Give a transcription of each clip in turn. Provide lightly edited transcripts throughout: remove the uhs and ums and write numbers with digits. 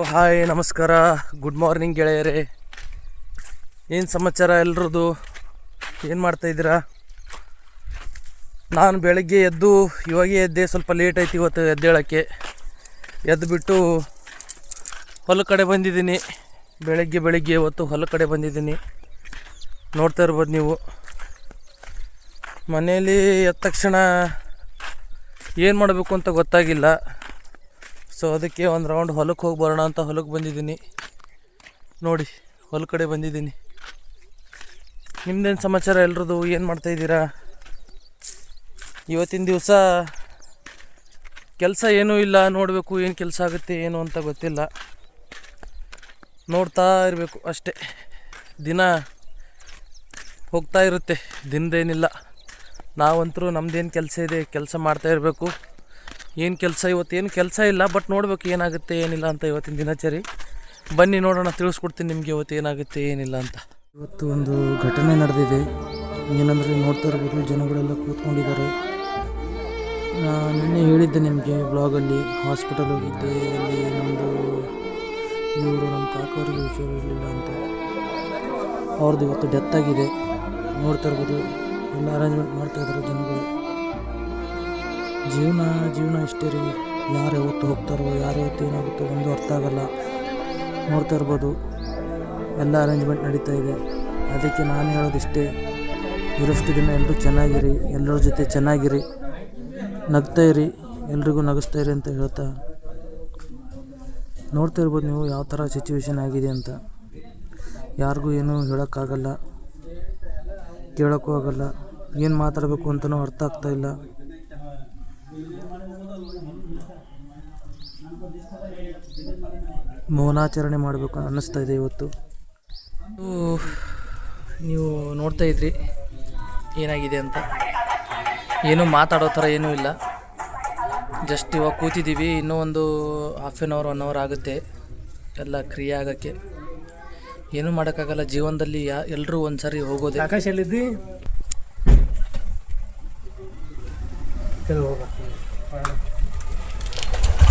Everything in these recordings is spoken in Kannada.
ಹಾಯ್ ನಮಸ್ಕಾರ, ಗುಡ್ ಮಾರ್ನಿಂಗ್ ಗೆಳೆಯರೇ. ಏನು ಸಮಾಚಾರ ಎಲ್ರದ್ದು? ಏನು ಮಾಡ್ತಾಯಿದ್ದೀರಾ? ನಾನು ಬೆಳಗ್ಗೆ ಇವಾಗೇ ಎದ್ದೆ. ಸ್ವಲ್ಪ ಲೇಟ್ ಆಯ್ತು ಇವತ್ತು ಎದ್ದೇಳೋಕ್ಕೆ. ಎದ್ದುಬಿಟ್ಟು ಹೊಲ ಕಡೆ ಬಂದಿದ್ದೀನಿ. ಬೆಳಗ್ಗೆ ಇವತ್ತು ಹೊಲ ಕಡೆ ಬಂದಿದ್ದೀನಿ. ನೋಡ್ತಾ ಇರ್ಬೋದು ನೀವು. ಮನೆಯಲ್ಲಿ ಎದ್ದ ತಕ್ಷಣ ಏನು ಮಾಡಬೇಕು ಅಂತ ಗೊತ್ತಾಗಿಲ್ಲ. ಸೊ ಅದಕ್ಕೆ ಒಂದು ರೌಂಡ್ ಹೊಲಕ್ಕೆ ಹೋಗಿ ಬರೋಣ ಅಂತ ಹೊಲಕ್ಕೆ ಬಂದಿದ್ದೀನಿ. ನೋಡಿ, ಹೊಲ ಕಡೆ ಬಂದಿದ್ದೀನಿ. ನಿಮ್ದೇನು ಸಮಾಚಾರ ಎಲ್ರದ್ದು? ಏನು ಮಾಡ್ತಾಯಿದ್ದೀರಾ? ಇವತ್ತಿನ ದಿವಸ ಕೆಲಸ ಏನೂ ಇಲ್ಲ. ನೋಡಬೇಕು ಏನು ಕೆಲಸ ಆಗುತ್ತೆ ಏನು ಅಂತ ಗೊತ್ತಿಲ್ಲ. ನೋಡ್ತಾ ಇರಬೇಕು ಅಷ್ಟೇ. ದಿನ ಹೋಗ್ತಾ ಇರುತ್ತೆ, ದಿನದೇನಿಲ್ಲ. ನಾವಂತರೂ ನಮ್ಮದೇನು ಕೆಲಸ ಇದೆ, ಕೆಲಸ ಮಾಡ್ತಾ ಇರಬೇಕು. ಏನು ಕೆಲಸ ಇವತ್ತೇನು ಕೆಲಸ ಇಲ್ಲ, ಬಟ್ ನೋಡಬೇಕು ಏನಾಗುತ್ತೆ ಏನಿಲ್ಲ ಅಂತ ಇವತ್ತಿನ ದಿನಚರಿ. ಬನ್ನಿ ನೋಡೋಣ, ತಿಳಿಸ್ಕೊಡ್ತೀನಿ ನಿಮಗೆ ಇವತ್ತು ಏನಾಗುತ್ತೆ ಏನಿಲ್ಲ ಅಂತ. ಇವತ್ತು ಒಂದು ಘಟನೆ ನಡೆದಿದೆ. ಏನಂದರೆ ನೋಡ್ತಾ ಇರ್ಬೋದು, ಜನಗಳೆಲ್ಲ ಕೂತ್ಕೊಂಡಿದ್ದಾರೆ. ನಿನ್ನೆ ಹೇಳಿದ್ದೆ ನಿಮಗೆ ಬ್ಲಾಗಲ್ಲಿ. ಹಾಸ್ಪಿಟಲ್ ಹೋಗಿದ್ದೆ. ಅಲ್ಲಿ ನಮ್ಮ ಕಾಕವ್ರಿಗೆ ಹುಷಾರಿರಲಿಲ್ಲ ಅಂತ. ಅವ್ರದ್ದು ಇವತ್ತು ಡೆತ್ ಆಗಿದೆ. ನೋಡ್ತಾ ಇರ್ಬೋದು, ಎಲ್ಲ ಅರೇಂಜ್ಮೆಂಟ್ ಮಾಡ್ತಾಯಿದ್ದಾರೆ ಜನಗಳು. ಜೀವನ ಇಷ್ಟೇ ರೀ. ಯಾರು ಯಾವತ್ತು ಹೋಗ್ತಾರೋ, ಯಾರು ಯಾವತ್ತು ಏನಾಗುತ್ತೋ ಒಂದು ಅರ್ಥ ಆಗಲ್ಲ. ನೋಡ್ತಾ ಇರ್ಬೋದು, ಎಲ್ಲ ಅರೇಂಜ್ಮೆಂಟ್ ನಡೀತಾ ಇದೆ. ಅದಕ್ಕೆ ನಾನು ಹೇಳೋದಿಷ್ಟೇ, ಇರೋಷ್ಟು ದಿನ ಎಲ್ಲರೂ ಚೆನ್ನಾಗಿರಿ, ಎಲ್ಲರ ಜೊತೆ ಚೆನ್ನಾಗಿರಿ, ನಗ್ತಾ ಇರಿ, ಎಲ್ರಿಗೂ ನಗಿಸ್ತಾ ಇರಿ ಅಂತ ಹೇಳ್ತಾ. ನೋಡ್ತಾ ಇರ್ಬೋದು ನೀವು ಯಾವ ಥರ ಸಿಚುವೇಶನ್ ಆಗಿದೆ ಅಂತ. ಯಾರಿಗೂ ಏನೂ ಹೇಳೋಕ್ಕಾಗಲ್ಲ, ಕೇಳೋಕ್ಕೂ ಆಗಲ್ಲ. ಏನು ಮಾತಾಡಬೇಕು ಅಂತಲೂ ಅರ್ಥ ಆಗ್ತಾಯಿಲ್ಲ. ಮೌನಾಚರಣೆ ಮಾಡಬೇಕು ಅನ್ನಿಸ್ತಾ ಇದೆ ಇವತ್ತು. ನೀವು ನೋಡ್ತಾ ಇದ್ರಿ ಏನಾಗಿದೆ ಅಂತ. ಏನೂ ಮಾತಾಡೋ ಥರ ಏನೂ ಇಲ್ಲ. ಜಸ್ಟ್ ಇವಾಗ ಕೂತಿದ್ದೀವಿ. ಇನ್ನೂ ಒಂದು ಹಾಫ್ ಆನ್ ಅವರ್ 1 ಅವರ್ ಆಗುತ್ತೆ ಎಲ್ಲ ಕ್ರಿಯೆ ಆಗೋಕ್ಕೆ. ಏನೂ ಮಾಡೋಕ್ಕಾಗಲ್ಲ ಜೀವನದಲ್ಲಿ. ಎಲ್ಲರೂ ಒಂದು ಸಾರಿ ಹೋಗೋದೆ. ಆಕಾಶಲ್ಲಿದ್ದಿ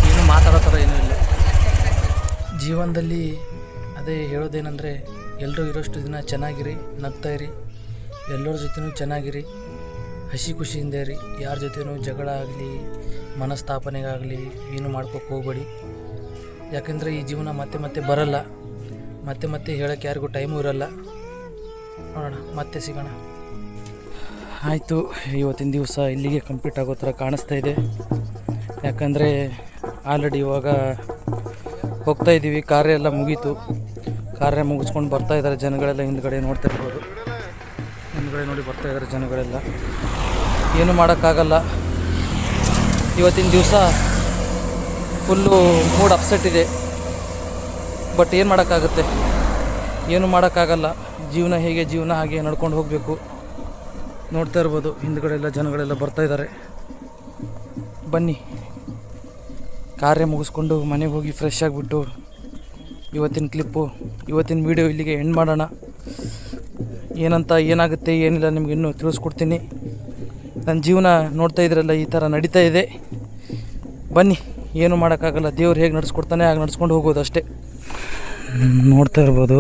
ಏನು ಮಾತಾಡೋ ಥರ ಏನೂ ಇಲ್ಲ ಜೀವನದಲ್ಲಿ. ಅದೇ ಹೇಳೋದೇನೆಂದರೆ, ಎಲ್ಲರೂ ಇರೋಷ್ಟು ದಿನ ಚೆನ್ನಾಗಿರಿ, ನಗ್ತಾ ಇರಿ, ಎಲ್ಲರ ಜೊತೆನೂ ಚೆನ್ನಾಗಿರಿ, ಹಸಿ ಖುಷಿಯಿಂದ ಇರಿ. ಯಾರ ಜೊತೆನೂ ಜಗಳ ಆಗಲಿ, ಮನಸ್ತಾಪನೆಗಾಗಲಿ ಏನು ಮಾಡ್ಕೋಕ್ಕೆ ಹೋಗಬೇಡಿ. ಯಾಕೆಂದರೆ ಈ ಜೀವನ ಮತ್ತೆ ಬರಲ್ಲ. ಮತ್ತೆ ಹೇಳೋಕ್ಕೆ ಯಾರಿಗೂ ಟೈಮು ಇರೋಲ್ಲ. ನೋಡೋಣ, ಮತ್ತೆ ಸಿಗೋಣ. ಆಯಿತು, ಇವತ್ತಿನ ದಿವಸ ಇಲ್ಲಿಗೆ ಕಂಪ್ಲೀಟ್ ಆಗೋ ಥರ ಕಾಣಿಸ್ತಾ ಇದೆ. ಯಾಕಂದರೆ ಆಲ್ರೆಡಿ ಇವಾಗ ಹೋಗ್ತಾ ಇದ್ದೀವಿ. ಕಾರ್ಯ ಎಲ್ಲ ಮುಗೀತು. ಕಾರ್ಯ ಮುಗಿಸ್ಕೊಂಡು ಬರ್ತಾಯಿದ್ದಾರೆ ಜನಗಳೆಲ್ಲ. ಹಿಂದ್ಗಡೆ ನೋಡ್ತಾ ಇರ್ಬೋದು, ಹಿಂದ್ಗಡೆ ನೋಡಿ ಬರ್ತಾಯಿದ್ದಾರೆ ಜನಗಳೆಲ್ಲ. ಏನೂ ಮಾಡೋಕ್ಕಾಗಲ್ಲ. ಇವತ್ತಿನ ದಿವಸ ಫುಲ್ಲು ಮೂಡ್ ಅಪ್ಸೆಟ್ ಇದೆ. ಬಟ್ ಏನು ಮಾಡೋಕ್ಕಾಗುತ್ತೆ? ಏನೂ ಮಾಡೋಕ್ಕಾಗಲ್ಲ. ಜೀವನ ಹೇಗೆ ಜೀವನ ಹಾಗೆ ನಡ್ಕೊಂಡು ಹೋಗಬೇಕು. ನೋಡ್ತಾ ಇರ್ಬೋದು, ಹಿಂದ್ಗಡೆ ಎಲ್ಲ ಜನಗಳೆಲ್ಲ ಬರ್ತಾಯಿದ್ದಾರೆ. ಬನ್ನಿ, ಕಾರ್ಯ ಮುಗಿಸ್ಕೊಂಡು ಮನೆಗೆ ಹೋಗಿ ಫ್ರೆಶ್ ಆಗಿಬಿಟ್ಟು ಇವತ್ತಿನ ವೀಡಿಯೋ ಇಲ್ಲಿಗೆ ಎಂಡ್ ಮಾಡೋಣ. ಏನಾಗುತ್ತೆ ಏನಿಲ್ಲ ನಿಮ್ಗೆ ಇನ್ನೂ ತಿಳಿಸ್ಕೊಡ್ತೀನಿ. ನನ್ನ ಜೀವನ ನೋಡ್ತಾ ಇದ್ರಲ್ಲ, ಈ ಥರ ನಡೀತಾ ಇದೆ. ಬನ್ನಿ, ಏನು ಮಾಡೋಕ್ಕಾಗಲ್ಲ. ದೇವ್ರು ಹೇಗೆ ನಡೆಸ್ಕೊಡ್ತಾನೆ ಹಾಗೆ ನಡ್ಸ್ಕೊಂಡು ಹೋಗೋದು ಅಷ್ಟೇ. ನೋಡ್ತಾ ಇರ್ಬೋದು,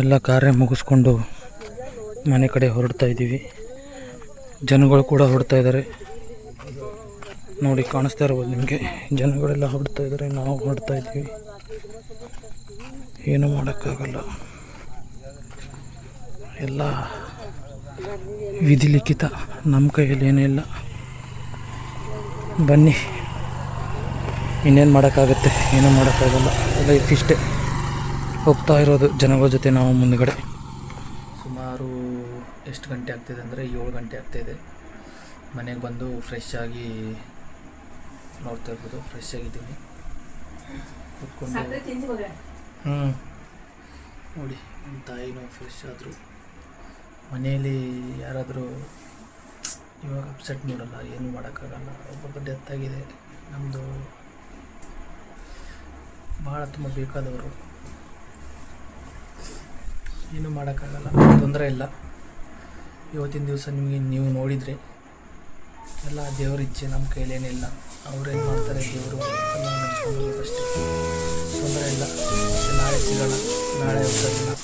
ಎಲ್ಲ ಕಾರ್ಯ ಮುಗಿಸ್ಕೊಂಡು ಮನೆ ಕಡೆ ಹೊರಡ್ತಾ ಇದ್ದೀವಿ. ಜನಗಳು ಕೂಡ ಹೊರಡ್ತಾ ಇದ್ದಾರೆ. ನೋಡಿ, ಕಾಣಿಸ್ತಾ ಇರ್ಬೋದು ನಿಮಗೆ. ಜನಗಳೆಲ್ಲ ಹೊರಡ್ತಾ ಇದ್ದಾರೆ, ನಾವು ಹೊರಡ್ತಾ ಇದ್ದೀವಿ. ಏನೂ ಮಾಡೋಕ್ಕಾಗಲ್ಲ. ಎಲ್ಲ ವಿಧಿ ಲಿಖಿತ, ನಮ್ಮ ಕೈಯಲ್ಲಿ ಏನೂ ಇಲ್ಲ. ಬನ್ನಿ, ಇನ್ನೇನು ಮಾಡೋಕ್ಕಾಗುತ್ತೆ? ಏನೂ ಮಾಡೋಕ್ಕಾಗಲ್ಲ. ಲೈಫ್ ಇಷ್ಟೇ. ಹೋಗ್ತಾ ಇರೋದು ಜನಗಳ ಜೊತೆ ನಾವು ಮುಂದುಗಡೆ. ಸುಮಾರು ಎಷ್ಟು ಗಂಟೆ ಆಗ್ತಿದೆ ಅಂದರೆ 7 ಗಂಟೆ ಆಗ್ತಾಯಿದೆ. ಮನೆಗೆ ಬಂದು ಫ್ರೆಶ್ ಆಗಿ ನೋಡ್ತಾ ಇರ್ಬೋದು, ಫ್ರೆಶ್ ಆಗಿದ್ದೀನಿ. ಕುತ್ಕೊಂಡು ನೋಡಿ, ನಮ್ಮ ತಾಯಿನೂ ಫ್ರೆಶ್ ಆದರು. ಮನೆಯಲ್ಲಿ ಯಾರಾದರೂ ಇವಾಗ ಅಪ್ಸೆಟ್ ಮಾಡಲ್ಲ, ಏನೂ ಮಾಡೋಕ್ಕಾಗಲ್ಲ. ಒಬ್ಬೊಬ್ಬರು ಡೆತ್ ಆಗಿದೆ. ನಮ್ಮದು ಭಾಳ ತುಂಬ ಬೇಕಾದವರು. ಏನೂ ಮಾಡೋಕ್ಕಾಗಲ್ಲ, ತೊಂದರೆ ಇಲ್ಲ. ಇವತ್ತಿನ ದಿವಸ ನೀವು ನೋಡಿದರೆ ಎಲ್ಲ ದೇವ್ರ ಇಚ್ಛೆ. ನಮ್ಮ ಕೈಲೇನಿಲ್ಲ. ಅವ್ರೇನು ಮಾಡ್ತಾರೆ ದೇವರು ಎಲ್ಲ ನಡೆಸ್ಕೊಂಡು ಅಷ್ಟೇ. ನಾಳೆ ಸಿಗೋಣ. ನಾಳೆ ಹೊಸ ದಿನ.